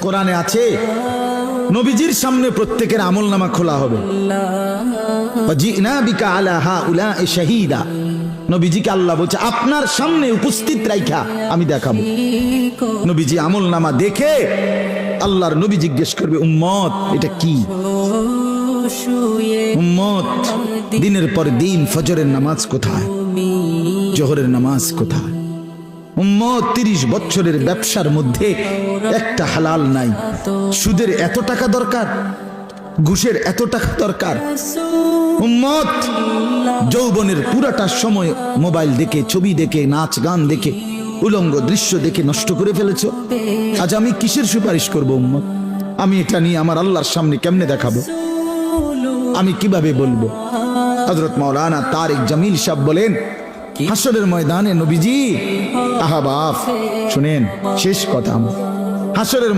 কোরআনে আছে নবীজির সামনে প্রত্যেকের আমলনামা খোলা হবে। ওয়াজিনা বিকা আলা হাউলা'i শাহীদা, নবীজিকে আল্লাহ বলছে আপনার সামনে উপস্থিত রাইখা আমি দেখাবো। নবীজি আমলনামা দেখে আল্লাহর নবী জিজ্ঞেস করবে উম্মত এটা কি? উম্মত দিনের পর দিন ফজরের নামাজ কোথায়, জোহরের নামাজ কোথায়? উম্মত 30 বছরের ব্যবসার মধ্যে একটা হালাল নাই। সুদের এত টাকা দরকার, ঘুষের এত টাকা দরকার। উম্মত যৌবনের পুরাটা সময় মোবাইল দেখে, ছবি দেখে, নাচ গান দেখে, উলঙ্গ দৃশ্য দেখে নষ্ট করে ফেলেছো। আজ আমি কিসের সুপারিশ করব উম্মত? আমি এটা নিয়ে আমার আল্লাহর সামনে কেমনে দেখাবো? আমি কিভাবে বলবো? হযরত মাওলানা তারিক জামিল সাহেব বলেন হাসরের ময়দানে নবীজি আহা বাপ শুনেন শেষ কথা, হাসরের